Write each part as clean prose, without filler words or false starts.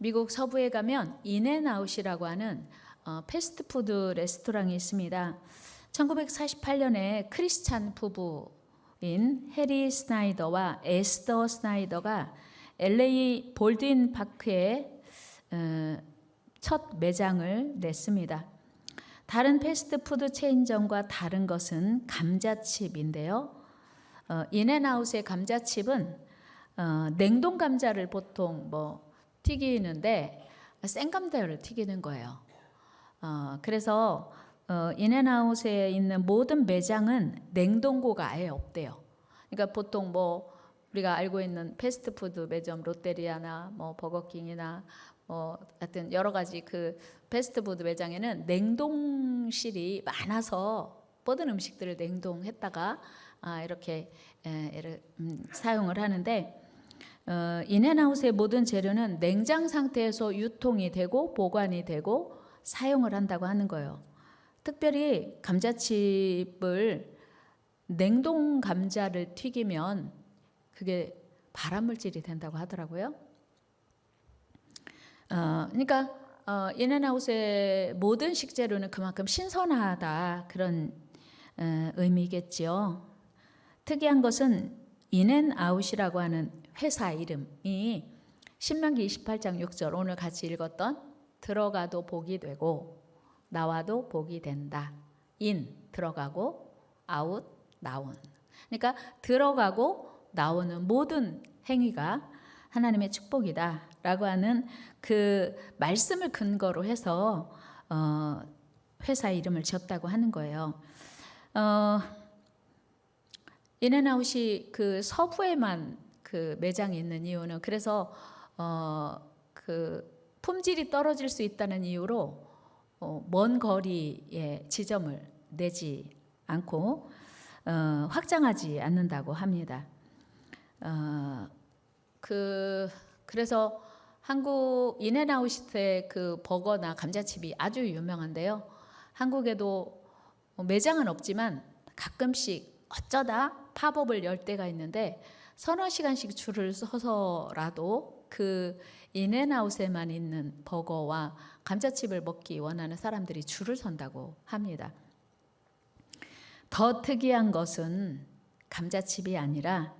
미국 서부에 가면 인앤아웃이라고 하는 패스트푸드 레스토랑이 있습니다. 1948년에 크리스찬 부부인 해리 스나이더와 에스더 스나이더가 LA 볼드윈 파크에 첫 매장을 냈습니다. 다른 패스트푸드 체인점과 다른 것은 감자칩인데요. 인앤아웃의 감자칩은 냉동 감자를 보통 튀기는데 생감자를 튀기는 거예요. 그래서 인앤아웃에 있는 모든 매장은 냉동고가 아예 없대요. 그러니까 보통 우리가 알고 있는 패스트푸드 매점 롯데리아나 버거킹이나 하여튼 여러 가지 그 패스트푸드 매장에는 냉동실이 많아서 모든 음식들을 냉동했다가 이렇게 사용을 하는데 인앤아웃의 모든 재료는 냉장 상태에서 유통이 되고 보관이 되고 사용을 한다고 하는 거예요. 특별히 감자칩을 냉동 감자를 튀기면 그게 발암물질이 된다고 하더라고요. 그러니까 인앤아웃의 모든 식재료는 그만큼 신선하다 그런 의미겠지요. 특이한 것은 인앤아웃이라고 하는 회사 이름이 신명기 28장 6절 오늘 같이 읽었던 들어가도 복이 되고 나와도 복이 된다. 인 들어가고 아웃 나온. 그러니까 들어가고 나오는 모든 행위가 하나님의 축복이다라고 하는 그 말씀을 근거로 해서 회사 이름을 지었다고 하는 거예요. 인앤아웃이 그 서부에만 그 매장이 있는 이유는 그래서 그 품질이 떨어질 수 있다는 이유로 먼 거리에 지점을 내지 않고 확장하지 않는다고 합니다. 그래서 한국 인앤아웃의 그 버거나 감자칩이 아주 유명한데요. 한국에도 매장은 없지만 가끔씩 어쩌다 팝업을 열 때가 있는데 서너 시간씩 줄을 서서라도 그 인앤아웃에만 있는 버거와 감자칩을 먹기 원하는 사람들이 줄을 선다고 합니다. 더 특이한 것은 감자칩이 아니라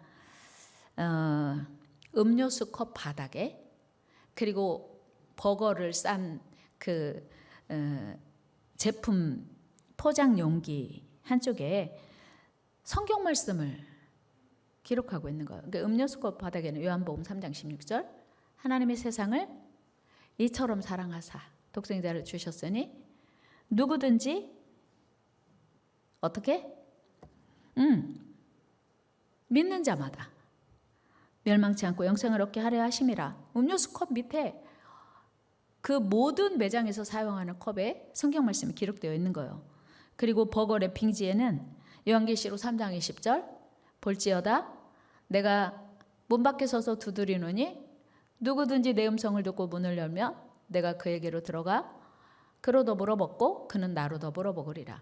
음료수 컵 바닥에 그리고 버거를 싼 그 제품 포장 용기 한쪽에 성경 말씀을 기록하고 있는 거예요. 그러니까 음료수 컵 바닥에는 요한복음 3장 16절 하나님의 세상을 이처럼 사랑하사 독생자를 주셨으니 누구든지 어떻게? 믿는 자마다 멸망치 않고 영생을 얻게 하려 하심이라. 음료수 컵 밑에 그 모든 매장에서 사용하는 컵에 성경 말씀이 기록되어 있는 거예요. 그리고 버거 랩핑지에는 요한계시록 3장 20절 볼지어다 내가 문 밖에 서서 두드리노니 누구든지 내 음성을 듣고 문을 열면 내가 그에게로 들어가 그로 더불어 먹고 그는 나로 더불어 먹으리라.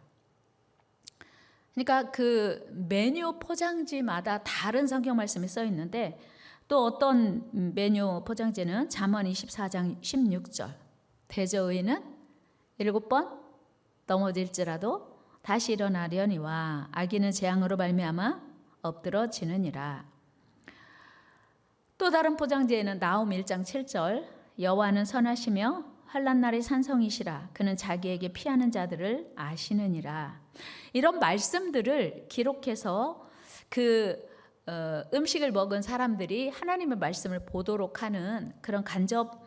그러니까 그 메뉴 포장지마다 다른 성경 말씀이 써 있는데 또 어떤 메뉴 포장지는 잠언 24장 16절 대저의는 7번 넘어질지라도 다시 일어나려니와 악인은 재앙으로 말미암아 엎드러지느니라. 또 다른 포장지에는 나홈 1장 7절 여호와는 선하시며 환난 날의 산성이시라 그는 자기에게 피하는 자들을 아시느니라. 이런 말씀들을 기록해서 그 음식을 먹은 사람들이 하나님의 말씀을 보도록 하는 그런 간접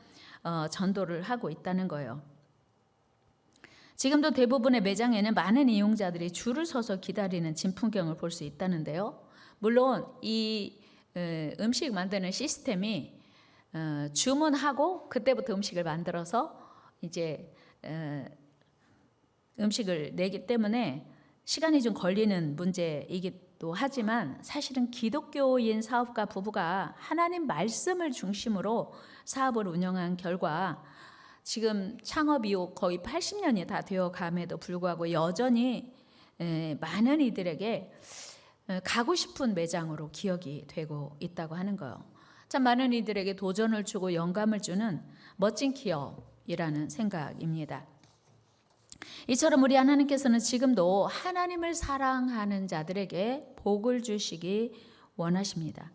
전도를 하고 있다는 거예요. 지금도 대부분의 매장에는 많은 이용자들이 줄을 서서 기다리는 진풍경을 볼 수 있다는데요. 물론 이 음식 만드는 시스템이 주문하고 그때부터 음식을 만들어서 이제 음식을 내기 때문에 시간이 좀 걸리는 문제이기도 하지만 사실은 기독교인 사업가 부부가 하나님 말씀을 중심으로 사업을 운영한 결과 지금 창업 이후 거의 80년이 다 되어 감에도 불구하고 여전히 많은 이들에게 가고 싶은 매장으로 기억이 되고 있다고 하는 거예요. 참 많은 이들에게 도전을 주고 영감을 주는 멋진 기업이라는 생각입니다. 이처럼 우리 하나님께서는 지금도 하나님을 사랑하는 자들에게 복을 주시기 원하십니다.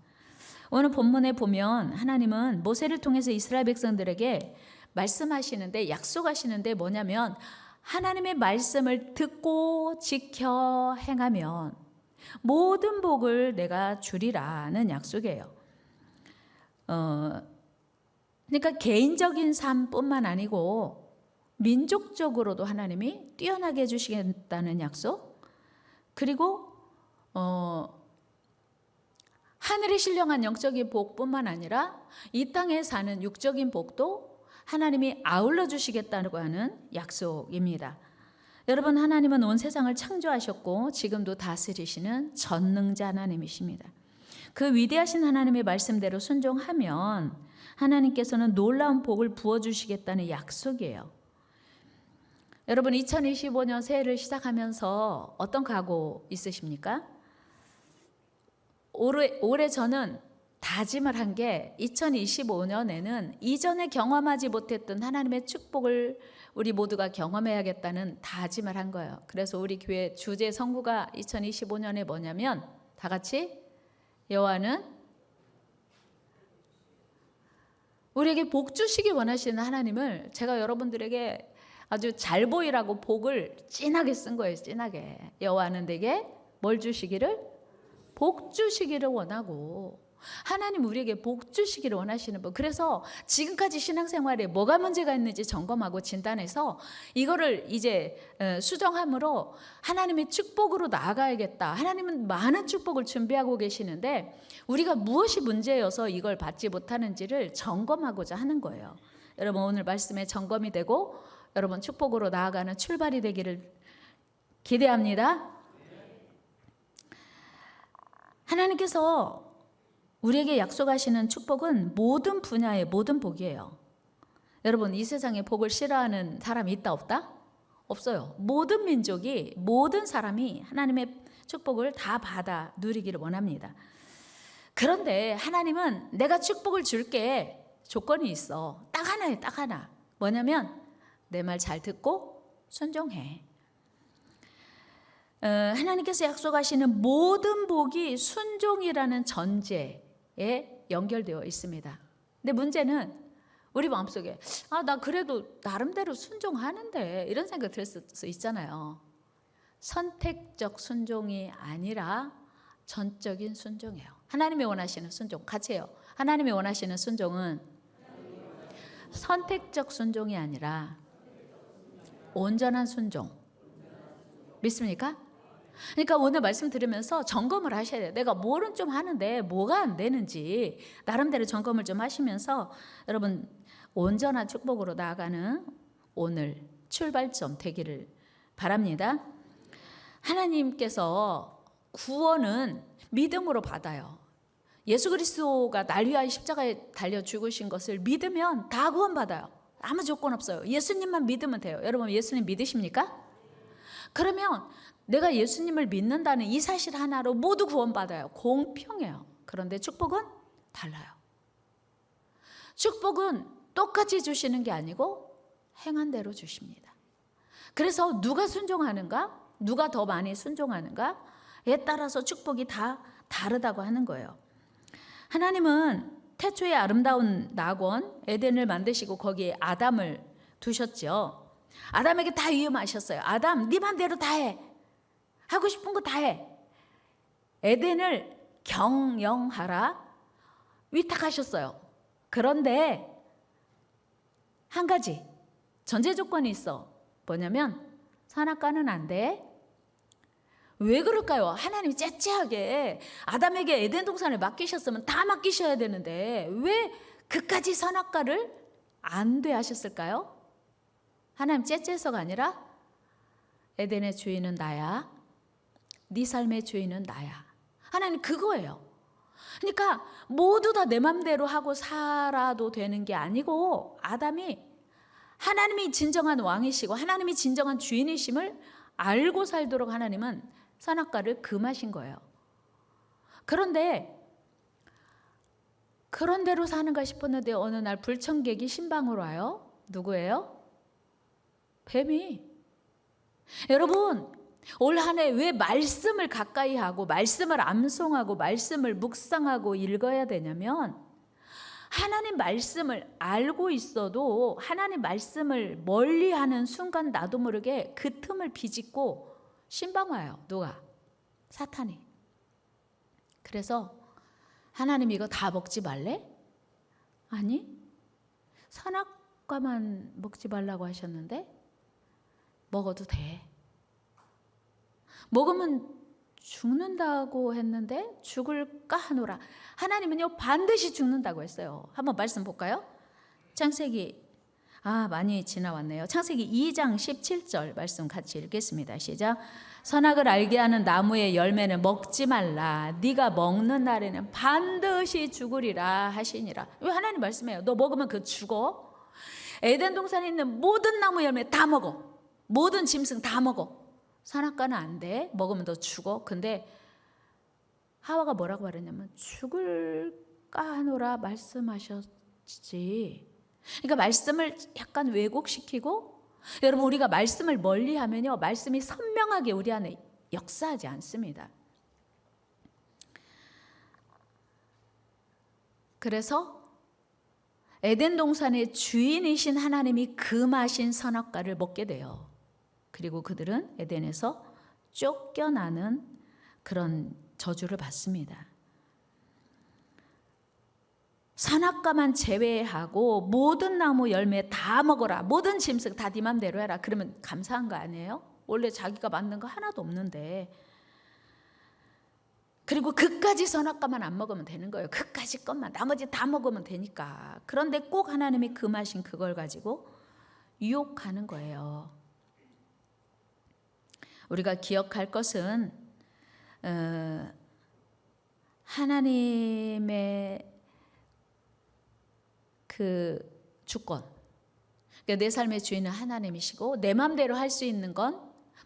오늘 본문에 보면 하나님은 모세를 통해서 이스라엘 백성들에게 말씀하시는데, 약속하시는데 뭐냐면 하나님의 말씀을 듣고 지켜 행하면 모든 복을 내가 주리라는 약속이에요. 그러니까 개인적인 삶뿐만 아니고 민족적으로도 하나님이 뛰어나게 해주시겠다는 약속, 그리고 하늘에 신령한 영적인 복뿐만 아니라 이 땅에 사는 육적인 복도 하나님이 아울러 주시겠다고 하는 약속입니다. 여러분, 하나님은 온 세상을 창조하셨고 지금도 다스리시는 전능자 하나님이십니다. 그 위대하신 하나님의 말씀대로 순종하면 하나님께서는 놀라운 복을 부어주시겠다는 약속이에요. 여러분, 2025년 새해를 시작하면서 어떤 각오 있으십니까? 올해 저는 다짐을 한 게 2025년에는 이전에 경험하지 못했던 하나님의 축복을 우리 모두가 경험해야겠다는 다짐을 한 거예요. 그래서 우리 교회 주제 성구가 2025년에 뭐냐면 다 같이 여호와는 우리에게 복 주시기 원하시는 하나님을 제가 여러분들에게 아주 잘 보이라고 복을 진하게 쓴 거예요. 진하게. 여호와는 내게 뭘 주시기를? 복 주시기를 원하고, 하나님 우리에게 복 주시기를 원하시는 분. 그래서 지금까지 신앙생활에 뭐가 문제가 있는지 점검하고 진단해서 이거를 이제 수정함으로 하나님의 축복으로 나아가야겠다. 하나님은 많은 축복을 준비하고 계시는데 우리가 무엇이 문제여서 이걸 받지 못하는지를 점검하고자 하는 거예요. 여러분, 오늘 말씀에 점검이 되고 여러분 축복으로 나아가는 출발이 되기를 기대합니다. 하나님께서 우리에게 약속하시는 축복은 모든 분야의 모든 복이에요. 여러분, 이 세상에 복을 싫어하는 사람이 있다 없다? 없어요. 모든 민족이, 모든 사람이 하나님의 축복을 다 받아 누리기를 원합니다. 그런데 하나님은 내가 축복을 줄게 조건이 있어. 딱 하나예요. 딱 하나. 뭐냐면 내 말 잘 듣고 순종해. 하나님께서 약속하시는 모든 복이 순종이라는 전제에 연결되어 있습니다. 근데 문제는 우리 마음속에 나 그래도 나름대로 순종하는데 이런 생각 들 수 있잖아요. 선택적 순종이 아니라 전적인 순종이에요. 하나님이 원하시는 순종 같이 해요. 하나님이 원하시는 순종은 선택적 순종이 아니라 온전한 순종. 믿습니까? 그러니까 오늘 말씀 들으면서 점검을 하셔야 돼요. 내가 뭐는 좀 하는데 뭐가 안 되는지 나름대로 점검을 좀 하시면서 여러분 온전한 축복으로 나아가는 오늘 출발점 되기를 바랍니다. 하나님께서 구원은 믿음으로 받아요. 예수 그리스도가 날 위하여 십자가에 달려 죽으신 것을 믿으면 다 구원받아요. 아무 조건 없어요. 예수님만 믿으면 돼요. 여러분, 예수님 믿으십니까? 그러면 내가 예수님을 믿는다는 이 사실 하나로 모두 구원받아요. 공평해요. 그런데 축복은 달라요. 축복은 똑같이 주시는 게 아니고 행한 대로 주십니다. 그래서 누가 순종하는가, 누가 더 많이 순종하는가에 따라서 축복이 다 다르다고 하는 거예요. 하나님은 태초에 아름다운 낙원 에덴을 만드시고 거기에 아담을 두셨죠. 아담에게 다 위임하셨어요. 아담, 네 맘대로 다 해. 하고 싶은 거 다 해. 에덴을 경영하라 위탁하셨어요. 그런데 한 가지 전제 조건이 있어. 뭐냐면 선악과는 안 돼. 왜 그럴까요? 하나님이 째째하게 아담에게 에덴 동산을 맡기셨으면 다 맡기셔야 되는데 왜 그까지 선악과를 안 돼 하셨을까요? 하나님 째째해서가 아니라 에덴의 주인은 나야. 네 삶의 주인은 나야. 하나님 그거예요. 그러니까 모두 다 내 맘대로 하고 살아도 되는 게 아니고 아담이 하나님이 진정한 왕이시고 하나님이 진정한 주인이심을 알고 살도록 하나님은 선악과를 금하신 거예요. 그런데 그런 대로 사는가 싶었는데 어느 날 불청객이 신방으로 와요. 누구예요? 뱀이. 여러분, 올 한 해 왜 말씀을 가까이 하고 말씀을 암송하고 말씀을 묵상하고 읽어야 되냐면, 하나님 말씀을 알고 있어도 하나님 말씀을 멀리하는 순간 나도 모르게 그 틈을 비집고 신방 와요. 누가? 사탄이. 그래서 하나님 이거 다 먹지 말래? 아니, 선악과만 먹지 말라고 하셨는데 먹어도 돼. 먹으면 죽는다고 했는데 죽을까 하노라. 하나님은요 반드시 죽는다고 했어요. 한번 말씀 볼까요? 창세기 많이 지나왔네요. 창세기 2장 17절 말씀 같이 읽겠습니다. 시작. 선악을 알게 하는 나무의 열매는 먹지 말라. 네가 먹는 날에는 반드시 죽으리라 하시니라. 왜 하나님 말씀해요? 너 먹으면 그 죽어. 에덴 동산에 있는 모든 나무 열매 다 먹어. 모든 짐승 다 먹어. 선악과는 안 돼. 먹으면 너 죽어. 근데 하와가 뭐라고 말했냐면 죽을까 하노라 말씀하셨지. 그러니까 말씀을 약간 왜곡시키고, 여러분 우리가 말씀을 멀리하면요 말씀이 선명하게 우리 안에 역사하지 않습니다. 그래서 에덴 동산의 주인이신 하나님이 금하신 선악과를 먹게 돼요. 그리고 그들은 에덴에서 쫓겨나는 그런 저주를 받습니다. 선악과만 제외하고 모든 나무 열매 다 먹어라. 모든 짐승 다 네 맘대로 해라. 그러면 감사한 거 아니에요? 원래 자기가 만든 거 하나도 없는데. 그리고 그까지 선악과만 안 먹으면 되는 거예요. 그까지 것만, 나머지 다 먹으면 되니까. 그런데 꼭 하나님이 금하신 그걸 가지고 유혹하는 거예요. 우리가 기억할 것은 하나님의 그 주권, 그러니까 내 삶의 주인은 하나님이시고 내 마음대로 할 수 있는 건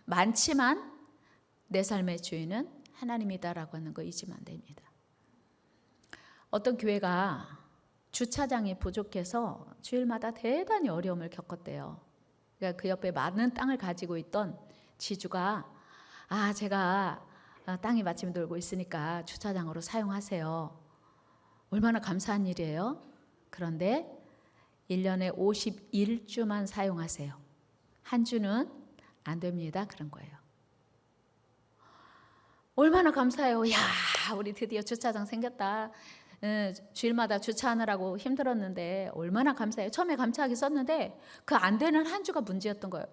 많지만 내 삶의 주인은 하나님이다라고 하는 거 잊으면 안 됩니다. 어떤 교회가 주차장이 부족해서 주일마다 대단히 어려움을 겪었대요. 그러니까 그 옆에 많은 땅을 가지고 있던 지주가 제가 땅이 마침 돌고 있으니까 주차장으로 사용하세요. 얼마나 감사한 일이에요. 그런데 1년에 51주만 사용하세요. 한 주는 안 됩니다. 그런 거예요. 얼마나 감사해요. 야, 우리 드디어 주차장 생겼다. 주일마다 주차하느라고 힘들었는데 얼마나 감사해요. 처음에 감사하게 썼는데 그 안 되는 한 주가 문제였던 거예요.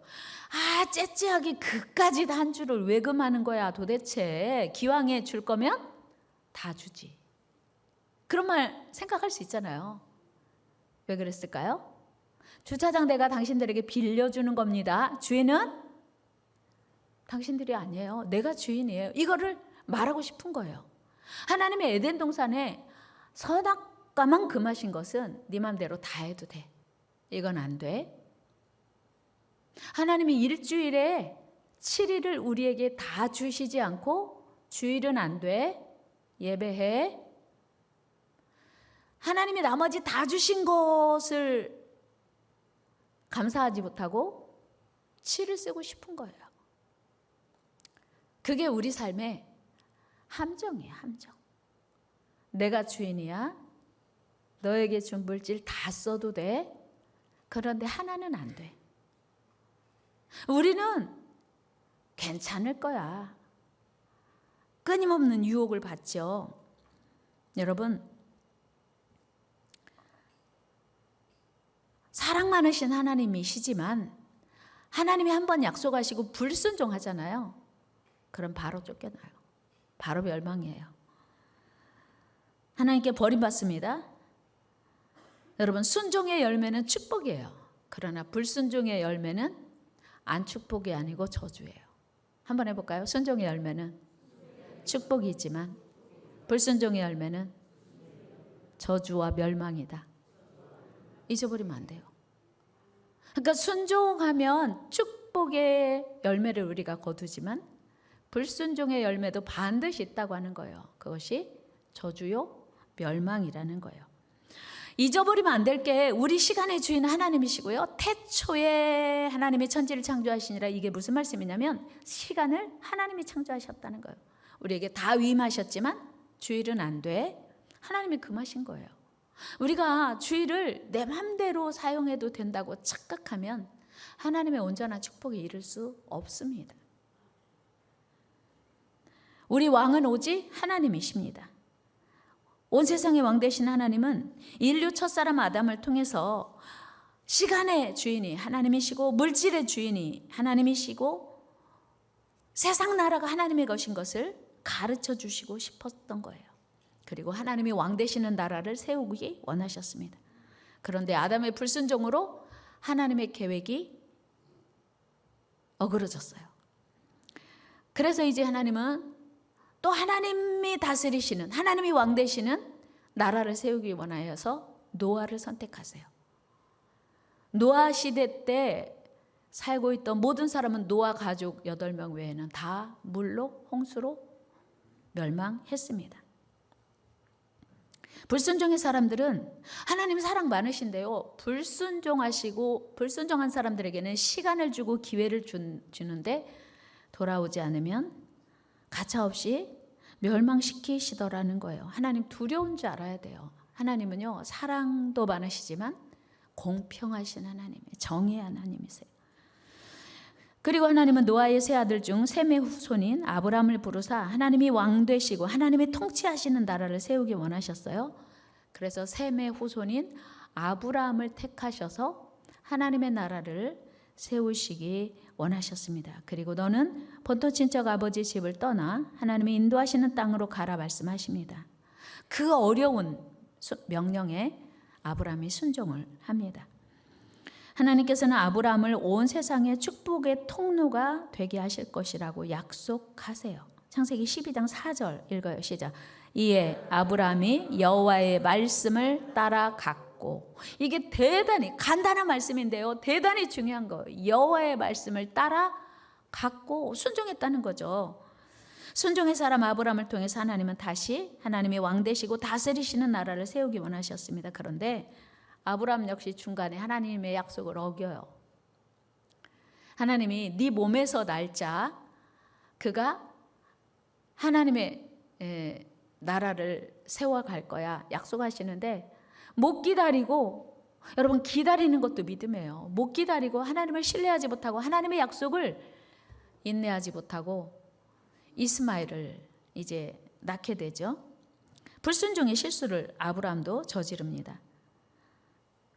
째째하게 그까지 한 주를 왜 금하는 거야 도대체. 기왕에 줄 거면 다 주지. 그런 말 생각할 수 있잖아요. 왜 그랬을까요? 주차장 내가 당신들에게 빌려주는 겁니다. 주인은 당신들이 아니에요. 내가 주인이에요. 이거를 말하고 싶은 거예요. 하나님의 에덴 동산에 선악과만 금하신 것은 네 맘대로 다 해도 돼. 이건 안 돼. 하나님이 일주일에 7일을 우리에게 다 주시지 않고 주일은 안 돼. 예배해. 하나님이 나머지 다 주신 것을 감사하지 못하고 7을 쓰고 싶은 거예요. 그게 우리 삶의 함정이에요. 함정. 내가 주인이야. 너에게 준 물질 다 써도 돼. 그런데 하나는 안 돼. 우리는 괜찮을 거야. 끊임없는 유혹을 받죠. 여러분, 사랑 많으신 하나님이시지만 하나님이 한번 약속하시고 불순종하잖아요. 그럼 바로 쫓겨나요. 바로 멸망이에요. 하나님께 버림받습니다. 여러분, 순종의 열매는 축복이에요. 그러나 불순종의 열매는 안 축복이 아니고 저주예요. 한번 해볼까요? 순종의 열매는 축복이지만 불순종의 열매는 저주와 멸망이다. 잊어버리면 안 돼요. 그러니까 순종하면 축복의 열매를 우리가 거두지만 불순종의 열매도 반드시 있다고 하는 거예요. 그것이 저주요 멸망이라는 거예요. 잊어버리면 안 될 게 우리 시간의 주인 하나님이시고요. 태초에 하나님이 천지를 창조하시니라. 이게 무슨 말씀이냐면 시간을 하나님이 창조하셨다는 거예요. 우리에게 다 위임하셨지만 주일은 안 돼. 하나님이 금하신 거예요. 우리가 주일을 내 맘대로 사용해도 된다고 착각하면 하나님의 온전한 축복에 이를 수 없습니다. 우리 왕은 오직 하나님이십니다. 온 세상의 왕 되신 하나님은 인류 첫사람 아담을 통해서 시간의 주인이 하나님이시고 물질의 주인이 하나님이시고 세상 나라가 하나님의 것인 것을 가르쳐 주시고 싶었던 거예요. 그리고 하나님이 왕 되시는 나라를 세우기 원하셨습니다. 그런데 아담의 불순종으로 하나님의 계획이 어그러졌어요. 그래서 이제 하나님은 또 하나님이 다스리시는, 하나님이 왕 되시는 나라를 세우기 원하여서 노아를 선택하세요. 노아 시대 때 살고 있던 모든 사람은 노아 가족 8명 외에는 다 물로, 홍수로 멸망했습니다. 불순종의 사람들은 하나님 사랑 많으신데요, 불순종한 사람들에게는 시간을 주고 기회를 주는데 돌아오지 않으면 가차없이 멸망시키시더라는 거예요. 하나님 두려운 줄 알아야 돼요. 하나님은요, 사랑도 많으시지만 공평하신 하나님이에요. 정의의 하나님이세요. 그리고 하나님은 노아의 세 아들 중 셈의 후손인 아브라함을 부르사 하나님이 왕 되시고 하나님이 통치하시는 나라를 세우기 원하셨어요. 그래서 셈의 후손인 아브라함을 택하셔서 하나님의 나라를 세우시기 원하셨습니다. 그리고 너는 본토 친척 아버지 집을 떠나 하나님이 인도하시는 땅으로 가라 말씀하십니다. 그 어려운 명령에 아브라함이 순종을 합니다. 하나님께서는 아브라함을 온 세상의 축복의 통로가 되게 하실 것이라고 약속하세요. 창세기 12장 4절 읽어요. 시작. 이에 아브라함이 여호와의 말씀을 따라갔고, 이게 대단히 간단한 말씀인데요, 대단히 중요한 거예요. 여호와의 말씀을 따라갔고 순종했다는 거죠. 순종의 사람 아브라함을 통해서 하나님은 다시 하나님이 왕 되시고 다스리시는 나라를 세우기 원하셨습니다. 그런데 아브라함 역시 중간에 하나님의 약속을 어겨요. 하나님이 네 몸에서 날 자 그가 하나님의 나라를 세워갈 거야 약속하시는데 못 기다리고, 여러분 기다리는 것도 믿음이에요. 못 기다리고 하나님을 신뢰하지 못하고 하나님의 약속을 인내하지 못하고 이스마엘을 이제 낳게 되죠. 불순종의 실수를 아브라함도 저지릅니다.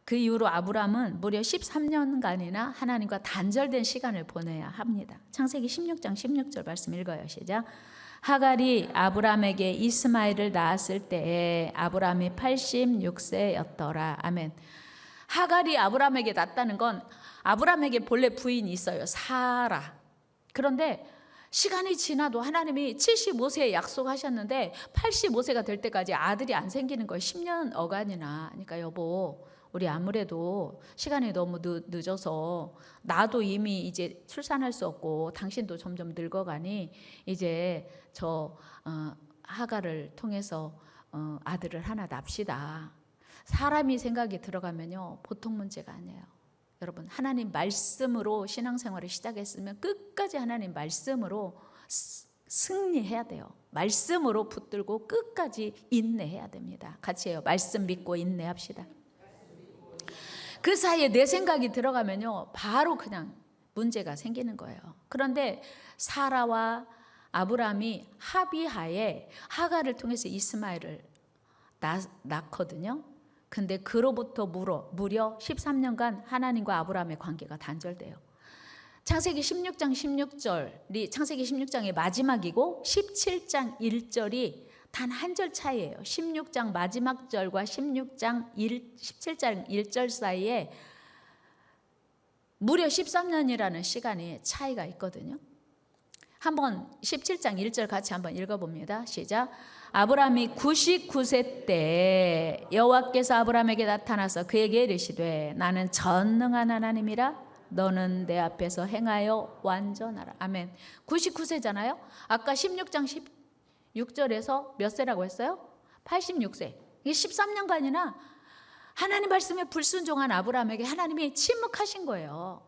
그 이후로 아브라함은 무려 13년간이나 하나님과 단절된 시간을 보내야 합니다. 창세기 16장 16절 말씀 읽어요. 시작. 하갈이 아브라함에게 이스마엘을 낳았을 때에 아브라함이 86세였더라. 아멘. 하갈이 아브라함에게 낳았다는 건 아브라함에게 본래 부인이 있어요. 사라. 그런데 시간이 지나도 하나님이 75세에 약속하셨는데 85세가 될 때까지 아들이 안 생기는 거예요. 10년 어간이나. 그러니까 여보, 우리 아무래도 시간이 너무 늦어서 나도 이미 이제 출산할 수 없고 당신도 점점 늙어가니 이제 저 하갈을 통해서 아들을 하나 납시다. 사람이 생각이 들어가면요 보통 문제가 아니에요. 여러분, 하나님 말씀으로 신앙생활을 시작했으면 끝까지 하나님 말씀으로 승리해야 돼요. 말씀으로 붙들고 끝까지 인내해야 됩니다. 같이 해요. 말씀 믿고 인내합시다. 그 사이에 내 생각이 들어가면요 바로 그냥 문제가 생기는 거예요. 그런데 사라와 아브라함이 합의하에 하갈을 통해서 이스마엘을 낳거든요. 근데 그로부터 무려 13년간 하나님과 아브라함의 관계가 단절돼요. 창세기 16장 16절이 창세기 16장의 마지막이고 17장 1절이 단 한 절 차이예요. 16장 마지막 절과 17장 1절 사이에 무려 13년이라는 시간이 차이가 있거든요. 한번 17장 1절 같이 한번 읽어봅니다. 시작. 아브라함이 99세 때 여호와께서 아브라함에게 나타나서 그에게 이르시되 나는 전능한 하나님이라 너는 내 앞에서 행하여 완전하라. 아멘. 99세잖아요. 아까 16장 16절에서 몇 세라고 했어요? 86세. 이게 13년간이나 하나님 말씀에 불순종한 아브라함에게 하나님이 침묵하신 거예요.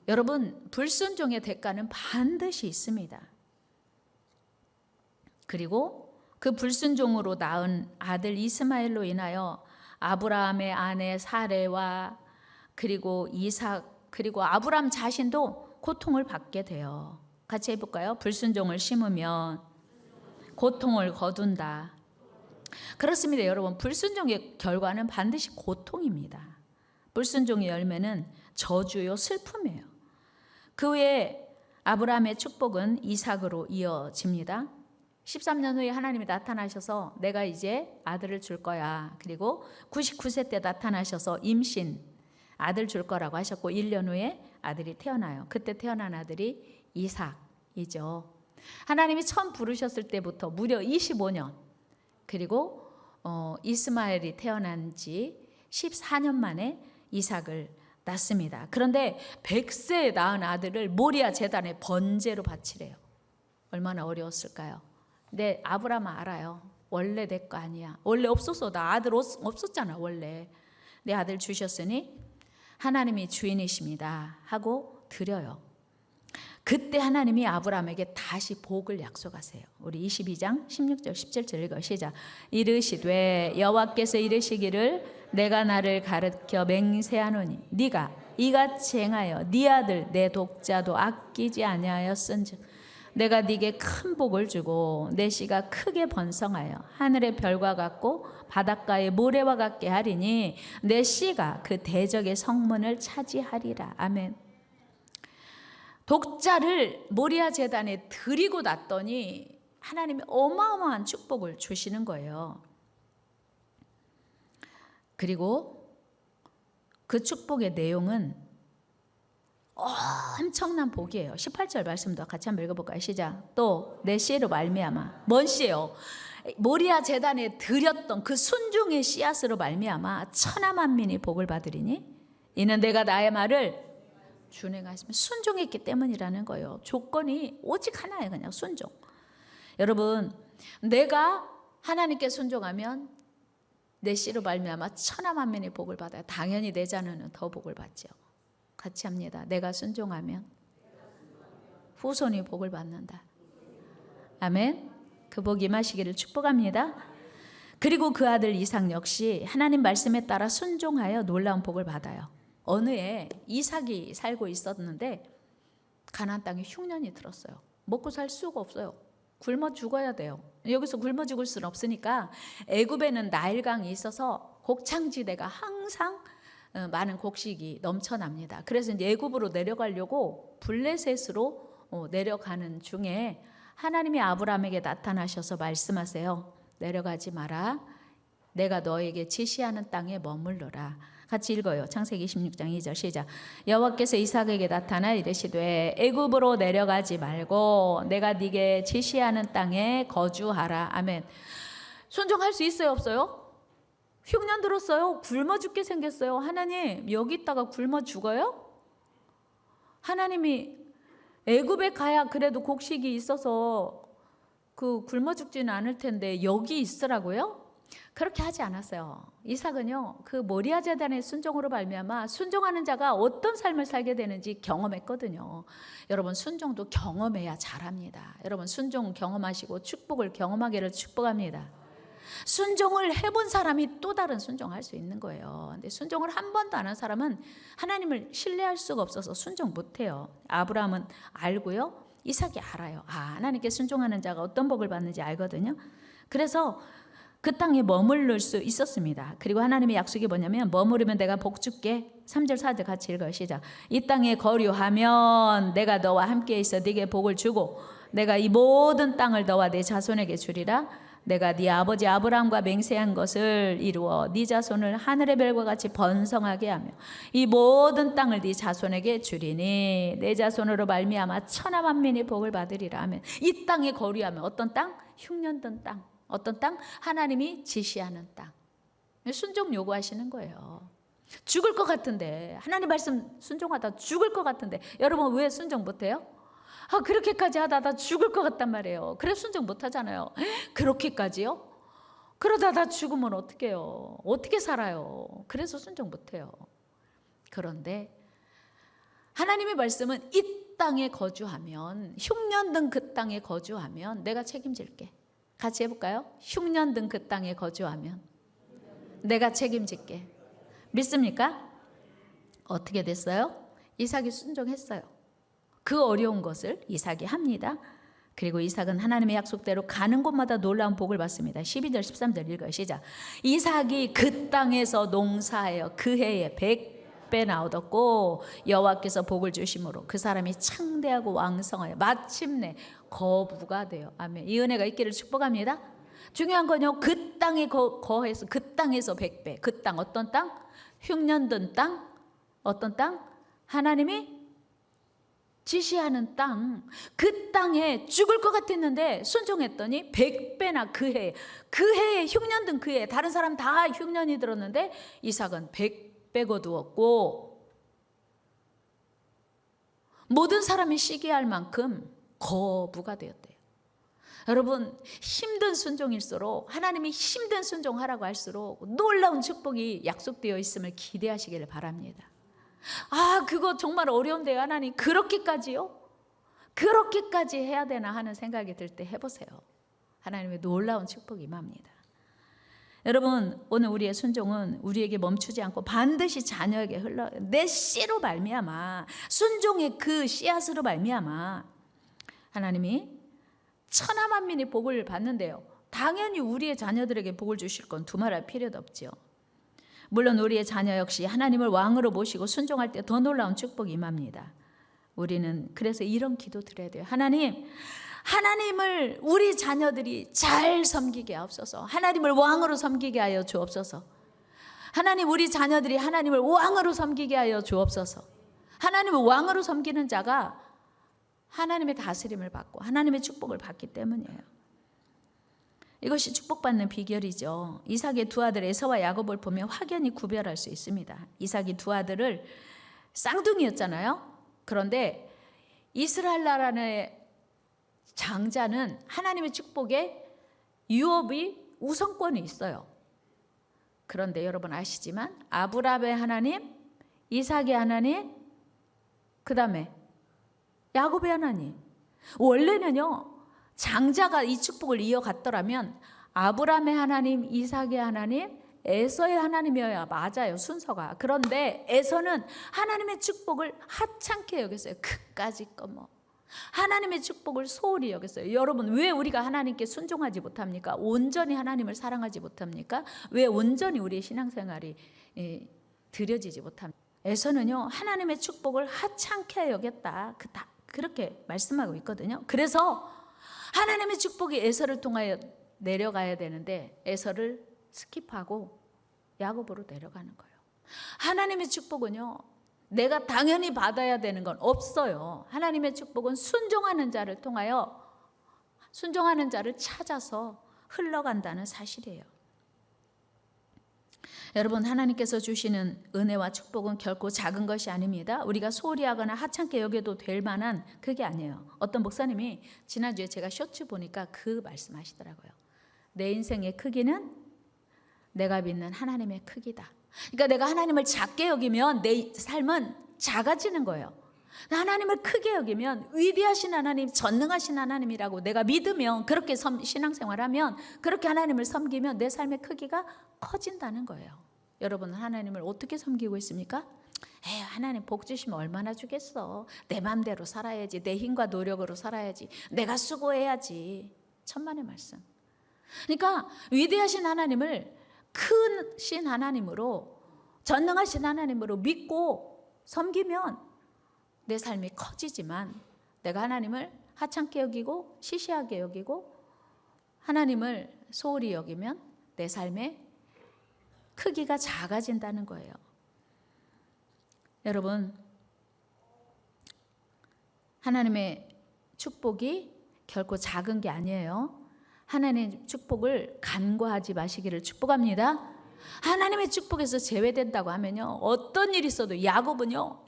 여러분, 불순종의 대가는 반드시 있습니다. 그리고 그 불순종으로 낳은 아들 이스마엘로 인하여 아브라함의 아내 사레와 그리고 이삭 그리고 아브라함 자신도 고통을 받게 돼요. 같이 해볼까요? 불순종을 심으면 고통을 거둔다. 그렇습니다, 여러분. 불순종의 결과는 반드시 고통입니다. 불순종의 열매는 저주요, 슬픔이에요. 그 후에 아브라함의 축복은 이삭으로 이어집니다. 13년 후에 하나님이 나타나셔서 내가 이제 아들을 줄 거야. 그리고 99세 때 나타나셔서 임신, 아들 줄 거라고 하셨고 1년 후에 아들이 태어나요. 그때 태어난 아들이 이삭이죠. 하나님이 처음 부르셨을 때부터 무려 25년, 그리고 이스마엘이 태어난 지 14년 만에 이삭을 낳습니다. 그런데 100세에 낳은 아들을 모리아 제단에 번제로 바치래요. 얼마나 어려웠을까요? 근데 아브라함은 알아요. 원래 내 거 아니야. 원래 없었어. 나 아들 없었잖아. 원래 내 아들 주셨으니 하나님이 주인이십니다 하고 드려요. 그때 하나님이 아브라함에게 다시 복을 약속하세요. 우리 22장 16절 17절 읽어 시작. 이르시되 여호와께서 이르시기를 내가 나를 가르쳐 맹세하노니 네가 이같이 행하여 네 아들 내 독자도 아끼지 아니하였은즉 내가 네게 큰 복을 주고 내 씨가 크게 번성하여 하늘의 별과 같고 바닷가의 모래와 같게 하리니 내 씨가 그 대적의 성문을 차지하리라. 아멘. 독자를 모리아 제단에 드리고 났더니 하나님이 어마어마한 축복을 주시는 거예요. 그리고 그 축복의 내용은 엄청난 복이에요. 18절 말씀도 같이 한번 읽어볼까요? 시작. 또 내 씨로 말미암아. 뭔 씨예요? 모리아 제단에 드렸던 그 순종의 씨앗으로 말미암아 천하 만민이 복을 받으리니 이는 내가 나의 말을 준행하시면 순종했기 때문이라는 거예요. 조건이 오직 하나예요. 그냥 순종. 여러분, 내가 하나님께 순종하면 내 씨로 말미암아 천하 만민이 복을 받아요. 당연히 내 자녀는 더 복을 받죠. 같이 합니다. 내가 순종하면 후손이 복을 받는다. 아멘. 그 복 임하시기를 축복합니다. 그리고 그 아들 이삭 역시 하나님 말씀에 따라 순종하여 놀라운 복을 받아요. 어느 해 이삭이 살고 있었는데 가나안 땅에 흉년이 들었어요. 먹고 살 수가 없어요. 굶어 죽어야 돼요. 여기서 굶어 죽을 수는 없으니까 애굽에는 나일강이 있어서 곡창지대가 항상 많은 곡식이 넘쳐납니다. 그래서 이제 애굽으로 내려가려고 블레셋으로 내려가는 중에 하나님이 아브라함에게 나타나셔서 말씀하세요. 내려가지 마라. 내가 너에게 지시하는 땅에 머물러라. 같이 읽어요. 창세기 26장 2절 시작. 여호와께서 이삭에게 나타나 이르시되 애굽으로 내려가지 말고 내가 네게 지시하는 땅에 거주하라. 아멘. 순종할 수 있어요, 없어요? 흉년 들었어요. 굶어 죽게 생겼어요. 하나님, 여기 있다가 굶어 죽어요? 하나님이 애굽에 가야 그래도 곡식이 있어서 그 굶어 죽지는 않을 텐데 여기 있으라고요? 그렇게 하지 않았어요. 이삭은요, 그 모리아 제단의 순종으로 말미암아 순종하는 자가 어떤 삶을 살게 되는지 경험했거든요. 여러분, 순종도 경험해야 잘합니다. 여러분, 순종 경험하시고 축복을 경험하기를 축복합니다. 순종을 해본 사람이 또 다른 순종할 수 있는 거예요. 근데 순종을 한 번도 안 한 사람은 하나님을 신뢰할 수가 없어서 순종 못해요. 아브라함은 알고요, 이삭이 알아요. 하나님께 순종하는 자가 어떤 복을 받는지 알거든요. 그래서 그 땅에 머무를 수 있었습니다. 그리고 하나님의 약속이 뭐냐면 머무르면 내가 복 줄게. 3절 4절 같이 읽어요. 시작. 이 땅에 거류하면 내가 너와 함께 있어 네게 복을 주고 내가 이 모든 땅을 너와 네 자손에게 주리라. 내가 네 아버지 아브라함과 맹세한 것을 이루어 네 자손을 하늘의 별과 같이 번성하게 하며 이 모든 땅을 네 자손에게 주리니 내 자손으로 말미암아 천하 만민이 복을 받으리라 하면 이 땅에 거류하면 어떤 땅? 흉년된 땅. 어떤 땅? 하나님이 지시하는 땅. 순종 요구하시는 거예요. 죽을 것 같은데 하나님 말씀 순종하다 죽을 것 같은데 여러분 왜 순종 못해요? 그렇게까지 하다 나 죽을 것 같단 말이에요. 그래 순종 못하잖아요. 그렇게까지요? 그러다 다 죽으면 어떡해요? 어떻게 살아요? 그래서 순종 못해요. 그런데 하나님의 말씀은 이 땅에 거주하면, 흉년 든 그 땅에 거주하면 내가 책임질게. 같이 해볼까요? 흉년 든 그 땅에 거주하면 내가 책임질게. 믿습니까? 어떻게 됐어요? 이삭이 순종했어요. 그 어려운 것을 이삭이 합니다. 그리고 이삭은 하나님의 약속대로 가는 곳마다 놀라운 복을 받습니다. 12절 13절 읽어요. 시작. 이삭이 그 땅에서 농사하여 그 해에 100배나 얻었고 여호와께서 복을 주심으로 그 사람이 창대하고 왕성하여 마침내 거부가 돼요. 아멘. 이 은혜가 있기를 축복합니다. 중요한 건요, 그 땅에 거해서, 그 땅에서 100배. 그 땅, 어떤 땅? 흉년든 땅. 어떤 땅? 하나님이 지시하는 땅. 그 땅에 죽을 것 같았는데 순종했더니 100배나 그 해에 흉년든 그 해에 다른 사람 다 흉년이 들었는데 이삭은 100배 거두었고 모든 사람이 시기할 만큼 거부가 되었대요. 여러분, 힘든 순종일수록, 하나님이 힘든 순종하라고 할수록 놀라운 축복이 약속되어 있음을 기대하시기를 바랍니다. 아, 그거 정말 어려운데요, 하나님. 그렇게까지요? 그렇게까지 해야 되나 하는 생각이 들 때 해보세요. 하나님의 놀라운 축복이 임합니다. 여러분, 오늘 우리의 순종은 우리에게 멈추지 않고 반드시 자녀에게 내 씨로 말미암아, 순종의 그 씨앗으로 말미암아 하나님이 천하 만민이 복을 받는데요. 당연히 우리의 자녀들에게 복을 주실 건 두말할 필요도 없죠. 물론 우리의 자녀 역시 하나님을 왕으로 모시고 순종할 때 더 놀라운 축복이 임합니다. 우리는 그래서 이런 기도 드려야 돼요. 하나님을 우리 자녀들이 잘 섬기게 하옵소서. 하나님을 왕으로 섬기게 하여 주옵소서. 하나님, 우리 자녀들이 하나님을 왕으로 섬기게 하여 주옵소서. 하나님을 왕으로 섬기는 자가 하나님의 다스림을 받고 하나님의 축복을 받기 때문이에요. 이것이 축복받는 비결이죠. 이삭의 두 아들 에서와 야곱을 보면 확연히 구별할 수 있습니다. 이삭이 두 아들을 쌍둥이였잖아요. 그런데 이스라엘 나라의 장자는 하나님의 축복에 유업이 우선권이 있어요. 그런데 여러분 아시지만 아브라함의 하나님, 이삭의 하나님, 그 다음에 야곱의 하나님. 원래는요, 장자가 이 축복을 이어갔더라면 아브라함의 하나님, 이삭의 하나님, 에서의 하나님이어야 맞아요, 순서가. 그런데 에서는 하나님의 축복을 하찮게 여겼어요. 그까짓 거 뭐. 하나님의 축복을 소홀히 여겼어요. 여러분, 왜 우리가 하나님께 순종하지 못합니까? 온전히 하나님을 사랑하지 못합니까? 왜 온전히 우리의 신앙생활이 드려지지 못합니까? 에서는요, 하나님의 축복을 하찮게 여겼다. 그렇게 말씀하고 있거든요. 그래서 하나님의 축복이 에서를 통하여 내려가야 되는데 에서를 스킵하고 야곱으로 내려가는 거예요. 하나님의 축복은요, 내가 당연히 받아야 되는 건 없어요. 하나님의 축복은 순종하는 자를 통하여, 순종하는 자를 찾아서 흘러간다는 사실이에요. 여러분, 하나님께서 주시는 은혜와 축복은 결코 작은 것이 아닙니다. 우리가 소홀히 하거나 하찮게 여겨도 될 만한 그게 아니에요. 어떤 목사님이 지난주에 제가 쇼츠 보니까 그 말씀하시더라고요. 내 인생의 크기는 내가 믿는 하나님의 크기다. 그러니까 내가 하나님을 작게 여기면 내 삶은 작아지는 거예요. 하나님을 크게 여기면 위대하신 하나님, 전능하신 하나님이라고 내가 믿으면, 그렇게 신앙생활하면, 그렇게 하나님을 섬기면 내 삶의 크기가 커진다는 거예요. 여러분은 하나님을 어떻게 섬기고 있습니까? 하나님 복 주시면 얼마나 주겠어. 내 마음대로 살아야지. 내 힘과 노력으로 살아야지. 내가 수고해야지. 천만의 말씀. 그러니까 위대하신 하나님을 크신 하나님으로, 전능하신 하나님으로 믿고 섬기면 내 삶이 커지지만, 내가 하나님을 하찮게 여기고 시시하게 여기고 하나님을 소홀히 여기면 내 삶의 크기가 작아진다는 거예요. 여러분, 하나님의 축복이 결코 작은 게 아니에요. 하나님의 축복을 간과하지 마시기를 축복합니다. 하나님의 축복에서 제외된다고 하면요, 어떤 일이 있어도, 야곱은요,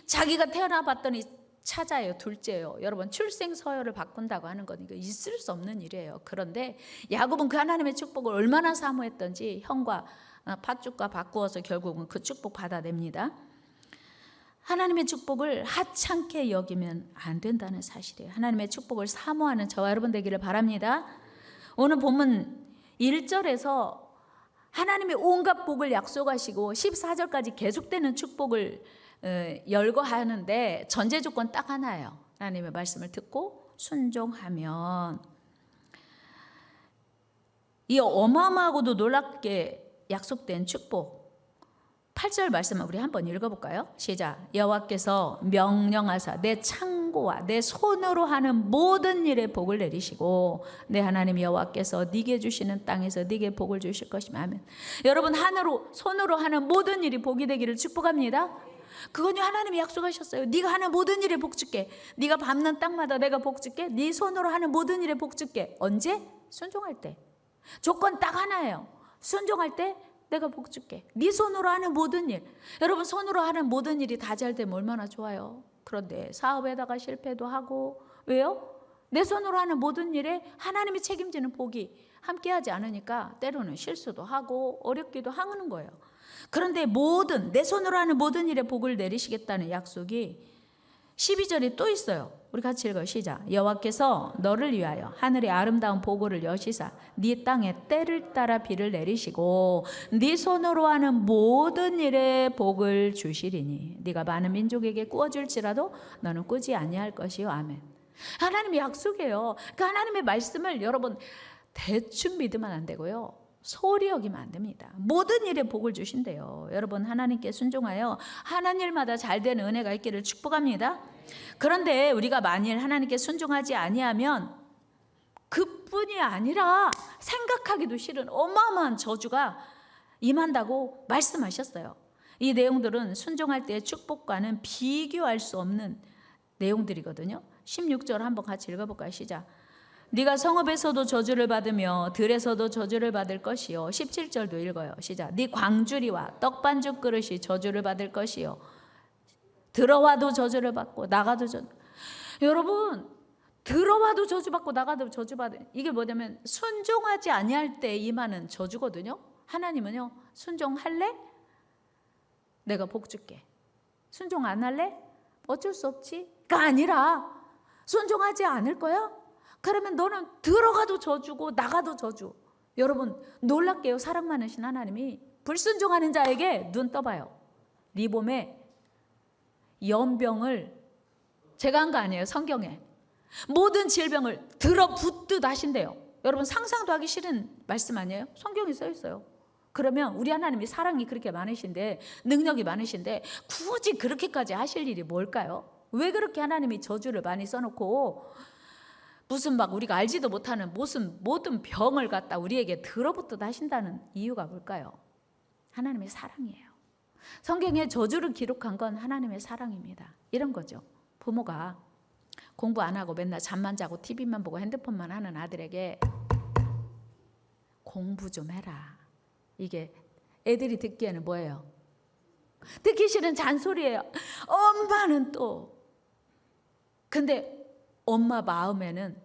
자기가 태어나 봤더니 찾아요, 둘째요. 여러분 출생 서열을 바꾼다고 하는 건 이거 있을 수 없는 일이에요. 그런데 야곱은 그 하나님의 축복을 얼마나 사모했던지 형과 팥죽과 바꾸어서 결국은 그 축복 받아냅니다. 하나님의 축복을 하찮게 여기면 안 된다는 사실이에요. 하나님의 축복을 사모하는 저와 여러분 되기를 바랍니다. 오늘 본문 1절에서 하나님의 온갖 복을 약속하시고 14절까지 계속되는 축복을 열거하는데 전제 조건 딱 하나예요. 하나님의 말씀을 듣고 순종하면. 이 어마어마하고도 놀랍게 약속된 축복 8절 말씀을 우리 한번 읽어볼까요? 시작. 여호와께서 명령하사 내 창고와 내 손으로 하는 모든 일에 복을 내리시고 내 하나님 여호와께서 네게 주시는 땅에서 네게 복을 주실 것이며 아멘. 여러분 손으로 하는 모든 일이 복이 되기를 축복합니다. 그건요 하나님이 약속하셨어요. 네가 하는 모든 일에 복 줄게. 네가 밟는 땅마다 내가 복 줄게. 네 손으로 하는 모든 일에 복 줄게. 언제? 순종할 때. 조건 딱 하나예요. 순종할 때 내가 복 줄게. 네 손으로 하는 모든 일. 여러분 손으로 하는 모든 일이 다 잘 되면 얼마나 좋아요. 그런데 사업에다가 실패도 하고 왜요? 내 손으로 하는 모든 일에 하나님이 책임지는 복이 함께하지 않으니까 때로는 실수도 하고 어렵기도 하는 거예요. 그런데 내 손으로 하는 모든 일에 복을 내리시겠다는 약속이 12절에 또 있어요. 우리 같이 읽어요. 시작. 여호와께서 너를 위하여 하늘의 아름다운 보고를 여시사 네 땅에 때를 따라 비를 내리시고 네 손으로 하는 모든 일에 복을 주시리니 네가 많은 민족에게 꾸어줄지라도 너는 꾸지 아니할 것이요. 아멘. 하나님의 약속이에요. 그 하나님의 말씀을 여러분 대충 믿으면 안 되고요. 소홀히 여기면 안 됩니다. 모든 일에 복을 주신대요. 여러분 하나님께 순종하여 하는 일마다 잘 되는 은혜가 있기를 축복합니다. 그런데 우리가 만일 하나님께 순종하지 아니하면 그뿐이 아니라 생각하기도 싫은 어마어마한 저주가 임한다고 말씀하셨어요. 이 내용들은 순종할 때의 축복과는 비교할 수 없는 내용들이거든요. 16절 한번 같이 읽어볼까요? 시작. 네가 성읍에서도 저주를 받으며 들에서도 저주를 받을 것이요. 17절도 읽어요. 시작. 네 광주리와 떡반죽 그릇이 저주를 받을 것이요. 들어와도 저주를 받고 나가도 여러분 들어와도 저주받고 나가도 저주받은 이게 뭐냐면 순종하지 아니할 때 임하는 저주거든요. 하나님은요 순종할래? 내가 복 줄게. 순종 안 할래? 어쩔 수 없지가 아니라 순종하지 않을 거야? 그러면 너는 들어가도 저주고 나가도 저주. 여러분 놀랍게요. 사랑 많으신 하나님이 불순종하는 자에게 눈 떠봐요. 네 몸에 연병을 제가 한 거 아니에요. 성경에 모든 질병을 들어붙듯 하신대요. 여러분 상상도 하기 싫은 말씀 아니에요? 성경에 써 있어요. 그러면 우리 하나님이 사랑이 그렇게 많으신데 능력이 많으신데 굳이 그렇게까지 하실 일이 뭘까요? 왜 그렇게 하나님이 저주를 많이 써놓고 무슨 막 우리가 알지도 못하는 무슨 모든 병을 갖다 우리에게 들어붙듯 하신다는 이유가 뭘까요? 하나님의 사랑이에요. 성경에 저주를 기록한 건 하나님의 사랑입니다. 이런 거죠. 부모가 공부 안 하고 맨날 잠만 자고 TV만 보고 핸드폰만 하는 아들에게 공부 좀 해라. 이게 애들이 듣기에는 뭐예요? 듣기 싫은 잔소리예요. 엄마는 또 근데 엄마 마음에는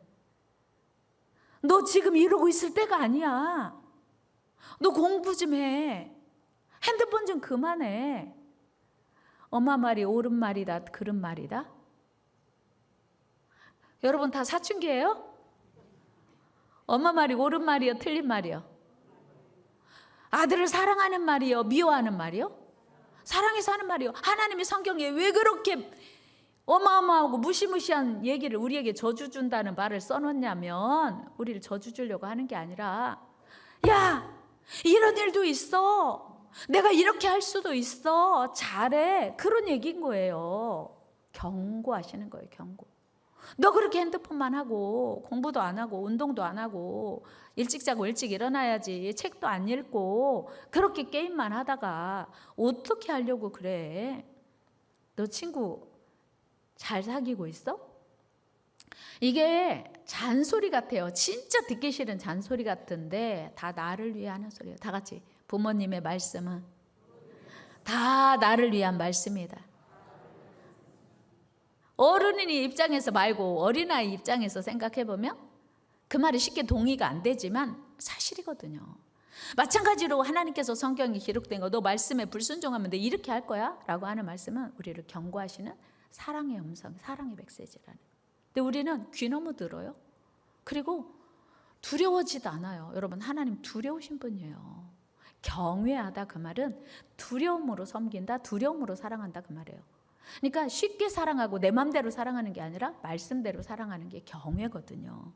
너 지금 이러고 있을 때가 아니야. 너 공부 좀 해. 핸드폰 좀 그만해. 엄마 말이 옳은 말이다, 그른 말이다? 여러분 다 사춘기예요? 엄마 말이 옳은 말이요, 틀린 말이요? 아들을 사랑하는 말이요, 미워하는 말이요? 사랑해서 하는 말이요. 하나님이 성경에 왜 그렇게 어마어마하고 무시무시한 얘기를 우리에게 저주 준다는 말을 써놓냐면 우리를 저주 주려고 하는 게 아니라 야 이런 일도 있어. 내가 이렇게 할 수도 있어. 잘해. 그런 얘기인 거예요. 경고하시는 거예요. 경고. 너 그렇게 핸드폰만 하고 공부도 안 하고 운동도 안 하고 일찍 자고 일찍 일어나야지 책도 안 읽고 그렇게 게임만 하다가 어떻게 하려고 그래? 너 친구 잘 사귀고 있어? 이게 잔소리 같아요. 진짜 듣기 싫은 잔소리 같은데 다 나를 위해 하는 소리예요. 다 같이 부모님의 말씀은 다 나를 위한 말씀이다. 어른이 입장에서 말고 어린아이 입장에서 생각해보면 그 말이 쉽게 동의가 안 되지만 사실이거든요. 마찬가지로 하나님께서 성경에 기록된 거, 너 말씀에 불순종하면 너 이렇게 할 거야? 라고 하는 말씀은 우리를 경고하시는 사랑의 음성, 사랑의 메시지라는. 근데 우리는 귀 너무 들어요. 그리고 두려워지도 않아요. 여러분, 하나님 두려우신 분이에요. 경외하다 그 말은 두려움으로 섬긴다, 두려움으로 사랑한다 그 말이에요. 그러니까 쉽게 사랑하고 내 맘대로 사랑하는 게 아니라 말씀대로 사랑하는 게 경외거든요.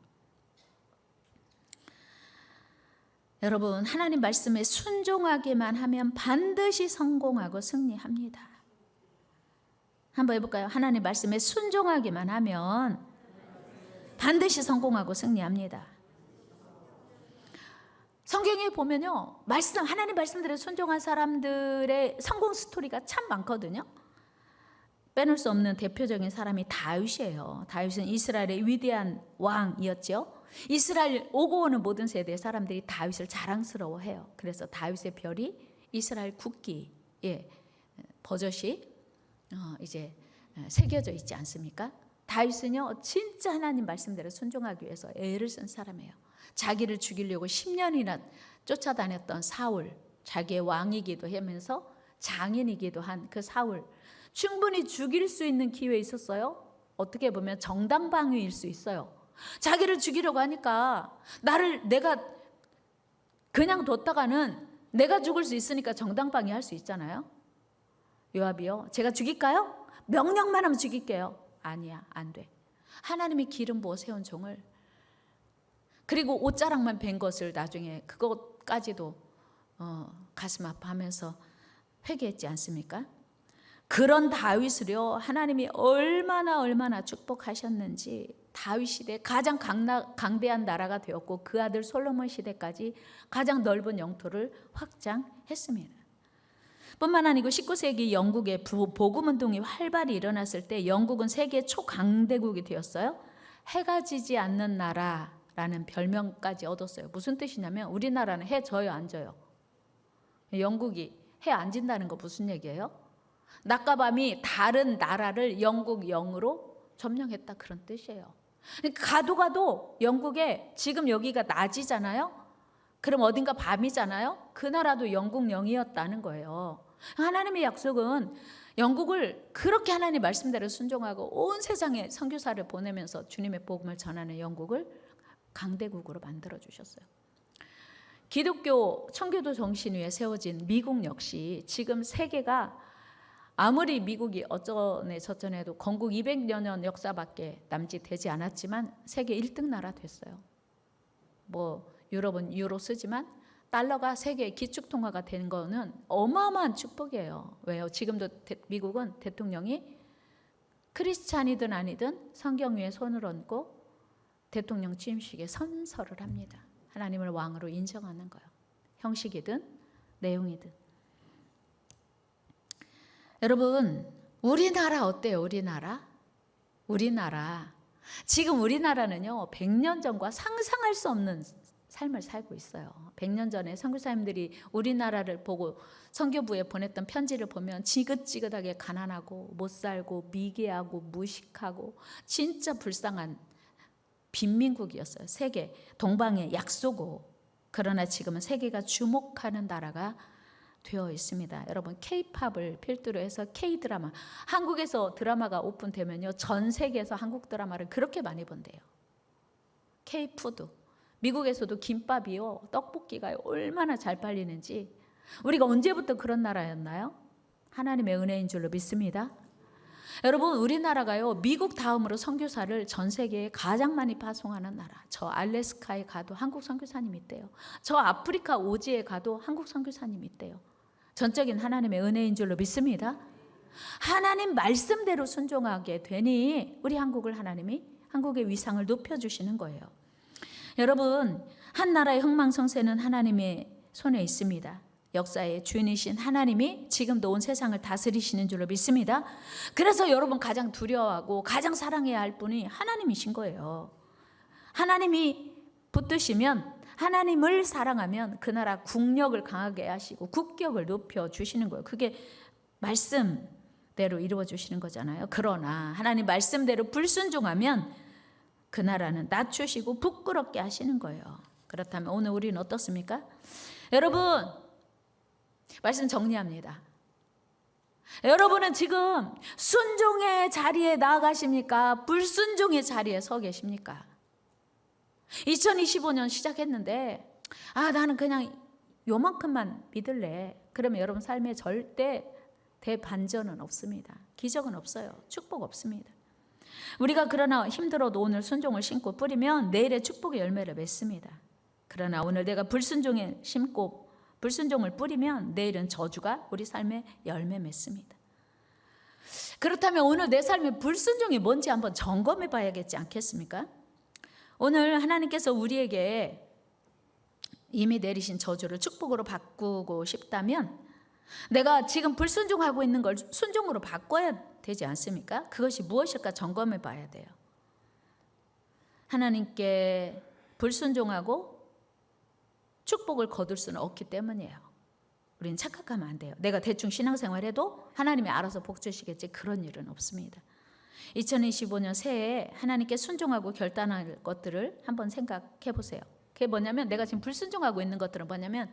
여러분, 하나님 말씀에 순종하기만 하면 반드시 성공하고 승리합니다. 한번 해볼까요? 하나님 말씀에 순종하기만 하면 반드시 성공하고 승리합니다. 성경에 보면요, 하나님 말씀대로 순종한 사람들의 성공 스토리가 참 많거든요. 빼놓을 수 없는 대표적인 사람이 다윗이에요. 다윗은 이스라엘의 위대한 왕이었죠. 이스라엘 오고 오는 모든 세대의 사람들이 다윗을 자랑스러워해요. 그래서 다윗의 별이 이스라엘 국기에 버젓이 이제 새겨져 있지 않습니까? 다윗은요, 진짜 하나님 말씀대로 순종하기 위해서 애를 쓴 사람이에요. 자기를 죽이려고 10년이나 쫓아다녔던 사울, 자기의 왕이기도 하면서 장인이기도 한 그 사울, 충분히 죽일 수 있는 기회 있었어요. 어떻게 보면 정당방위일 수 있어요. 자기를 죽이려고 하니까 내가 그냥 뒀다가는 내가 죽을 수 있으니까 정당방위 할 수 있잖아요. 요압이요, 제가 죽일까요? 명령만 하면 죽일게요. 아니야, 안 돼. 하나님이 기름 부어 세운 종을, 그리고 옷자락만 벤 것을 나중에 그것까지도 가슴 아파하면서 회개했지 않습니까? 그런 다윗을요, 하나님이 얼마나 축복하셨는지, 다윗 시대 가장 강대한 나라가 되었고 그 아들 솔로몬 시대까지 가장 넓은 영토를 확장했습니다. 뿐만 아니고 19세기 영국의 복음운동이 활발히 일어났을 때 영국은 세계 초강대국이 되었어요. 해가 지지 않는 나라라는 별명까지 얻었어요. 무슨 뜻이냐면 우리나라는 해 져요, 안 져요? 영국이 해 안 진다는 거 무슨 얘기예요? 낮과 밤이 다른 나라를 영국 영으로 점령했다, 그런 뜻이에요. 가도 영국에 지금 여기가 낮이잖아요. 그럼 어딘가 밤이잖아요. 그 나라도 영국 영이었다는 거예요. 하나님의 약속은 영국을 그렇게 하나님 말씀대로 순종하고 온 세상에 선교사를 보내면서 주님의 복음을 전하는 영국을 강대국으로 만들어 주셨어요. 기독교 청교도 정신 위에 세워진 미국 역시 지금 세계가 아무리 미국이 어쩌네 저쩌네도 건국 200여 년 역사밖에 남짓되지 않았지만 세계 1등 나라 됐어요. 유럽은 유로 쓰지만 달러가 세계의 기축통화가 되는 거는 어마어마한 축복이에요. 왜요? 지금도 미국은 대통령이 크리스찬이든 아니든 성경 위에 손을 얹고 대통령 취임식에 선서를 합니다. 하나님을 왕으로 인정하는 거예요. 형식이든 내용이든. 여러분, 우리나라 어때요? 우리나라 지금 우리나라는요 100년 전과 상상할 수 없는 삶을 살고 있어요. 100년 전에 선교사님들이 우리나라를 보고 선교부에 보냈던 편지를 보면 지긋지긋하게 가난하고 못 살고 미개하고 무식하고 진짜 불쌍한 빈민국이었어요. 세계 동방의 약소고. 그러나 지금은 세계가 주목하는 나라가 되어 있습니다. 여러분, K-팝을 필두로 해서 K-드라마, 한국에서 드라마가 오픈되면요 전 세계에서 한국 드라마를 그렇게 많이 본대요. K-푸드, 미국에서도 김밥이요 떡볶이가 얼마나 잘 팔리는지. 우리가 언제부터 그런 나라였나요? 하나님의 은혜인 줄로 믿습니다. 여러분, 우리나라가요 미국 다음으로 선교사를 전 세계에 가장 많이 파송하는 나라. 저 알래스카에 가도 한국 선교사님 있대요. 저 아프리카 오지에 가도 한국 선교사님 있대요. 전적인 하나님의 은혜인 줄로 믿습니다. 하나님 말씀대로 순종하게 되니 우리 한국을 하나님이 한국의 위상을 높여주시는 거예요. 여러분, 한 나라의 흥망성쇠는 하나님의 손에 있습니다. 역사의 주인이신 하나님이 지금도 온 세상을 다스리시는 줄로 믿습니다. 그래서 여러분 가장 두려워하고 가장 사랑해야 할 분이 하나님이신 거예요. 하나님이 붙드시면, 하나님을 사랑하면 그 나라 국력을 강하게 하시고 국격을 높여주시는 거예요. 그게 말씀, 대로 이루어 주시는 거잖아요. 그러나 하나님 말씀대로 불순종하면 그 나라는 낮추시고 부끄럽게 하시는 거예요. 그렇다면 오늘 우리는 어떻습니까? 여러분, 말씀 정리합니다. 여러분은 지금 순종의 자리에 나아가십니까? 불순종의 자리에 서 계십니까? 2025년 시작했는데 나는 그냥 요만큼만 믿을래. 그러면 여러분 삶에 절대 대반전은 없습니다. 기적은 없어요. 축복 없습니다. 우리가 그러나 힘들어도 오늘 순종을 심고 뿌리면 내일의 축복의 열매를 맺습니다. 그러나 오늘 내가 불순종을 심고 불순종을 뿌리면 내일은 저주가 우리 삶에 열매 맺습니다. 그렇다면 오늘 내 삶의 불순종이 뭔지 한번 점검해 봐야겠지 않겠습니까? 오늘 하나님께서 우리에게 이미 내리신 저주를 축복으로 바꾸고 싶다면 내가 지금 불순종하고 있는 걸 순종으로 바꿔야 되지 않습니까? 그것이 무엇일까 점검해 봐야 돼요. 하나님께 불순종하고 축복을 거둘 수는 없기 때문이에요. 우리는 착각하면 안 돼요. 내가 대충 신앙생활해도 하나님이 알아서 복 주시겠지, 그런 일은 없습니다. 2025년 새해에 하나님께 순종하고 결단할 것들을 한번 생각해 보세요. 그게 뭐냐면 내가 지금 불순종하고 있는 것들은 뭐냐면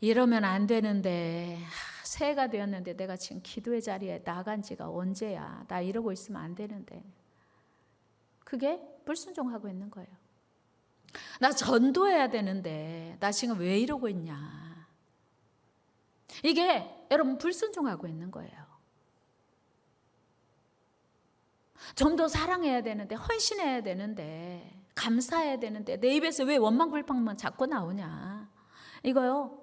이러면 안 되는데 새해가 되었는데 내가 지금 기도의 자리에 나간 지가 언제야. 나 이러고 있으면 안 되는데. 그게 불순종하고 있는 거예요. 나 전도해야 되는데 나 지금 왜 이러고 있냐. 이게 여러분 불순종하고 있는 거예요. 좀 더 사랑해야 되는데 헌신해야 되는데 감사해야 되는데 내 입에서 왜 원망불평만 자꾸 나오냐. 이거요.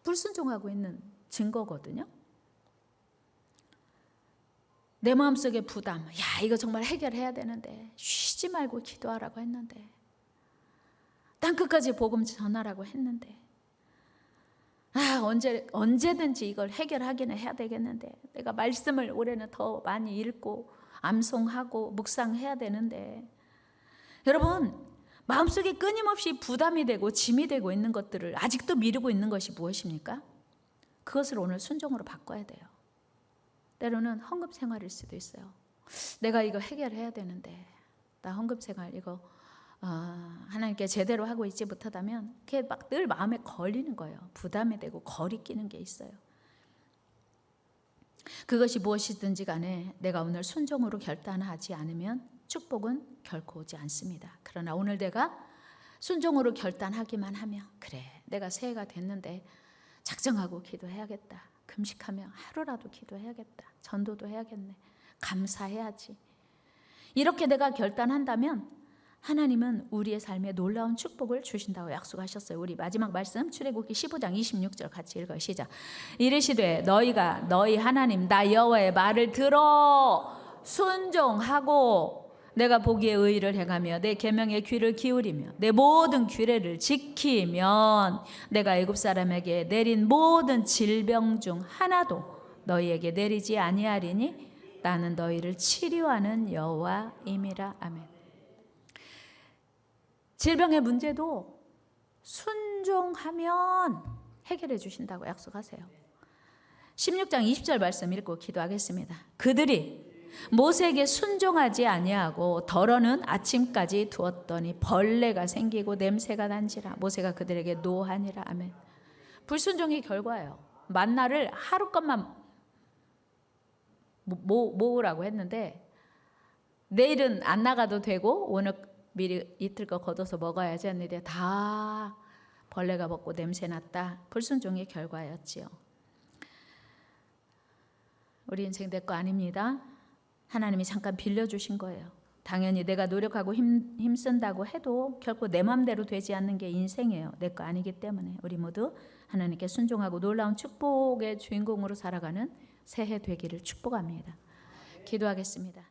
불순종하고 있는 증거거든요. 내 마음속의 부담, 이거 정말 해결해야 되는데 쉬지 말고 기도하라고 했는데 땅끝까지 복음 전하라고 했는데 언제든지 이걸 해결하기는 해야 되겠는데 내가 말씀을 올해는 더 많이 읽고 암송하고 묵상해야 되는데 여러분 마음속에 끊임없이 부담이 되고 짐이 되고 있는 것들을 아직도 미루고 있는 것이 무엇입니까? 그것을 오늘 순종으로 바꿔야 돼요. 때로는 헌금 생활일 수도 있어요. 내가 이거 해결해야 되는데 나 헌금 생활 이거 하나님께 제대로 하고 있지 못하다면 그게 막 늘 마음에 걸리는 거예요. 부담이 되고 거리 끼는 게 있어요. 그것이 무엇이든지 간에 내가 오늘 순종으로 결단하지 않으면 축복은 결코 오지 않습니다. 그러나 오늘 내가 순종으로 결단하기만 하면 그래 내가 새해가 됐는데 작정하고 기도해야겠다. 금식하며 하루라도 기도해야겠다. 전도도 해야겠네. 감사해야지. 이렇게 내가 결단한다면 하나님은 우리의 삶에 놀라운 축복을 주신다고 약속하셨어요. 우리 마지막 말씀 출애굽기 15장 26절 같이 읽어요. 시작. 이르시되 너희가 너희 하나님 나 여호와의 말을 들어 순종하고 내가 보기에 의를 행하며 내 계명에 귀를 기울이며 내 모든 규례를 지키면 내가 애굽 사람에게 내린 모든 질병 중 하나도 너희에게 내리지 아니하리니 나는 너희를 치료하는 여호와임이라. 아멘. 질병의 문제도 순종하면 해결해 주신다고 약속하세요. 16장 20절 말씀 읽고 기도하겠습니다. 그들이 모세에게 순종하지 아니하고 덜어는 아침까지 두었더니 벌레가 생기고 냄새가 난지라. 모세가 그들에게 노하니라. 아멘. 불순종의 결과예요. 만나를 하루 것만 모으라고 했는데 내일은 안 나가도 되고 오늘 미리 이틀 거 걷어서 먹어야지 했는데 다 벌레가 먹고 냄새 났다. 불순종의 결과였지요. 우리 인생 내 거 아닙니다. 하나님이 잠깐 빌려주신 거예요. 당연히 내가 노력하고 힘쓴다고 해도 결코 내 마음대로 되지 않는 게 인생이에요. 내 거 아니기 때문에 우리 모두 하나님께 순종하고 놀라운 축복의 주인공으로 살아가는 새해 되기를 축복합니다. 기도하겠습니다.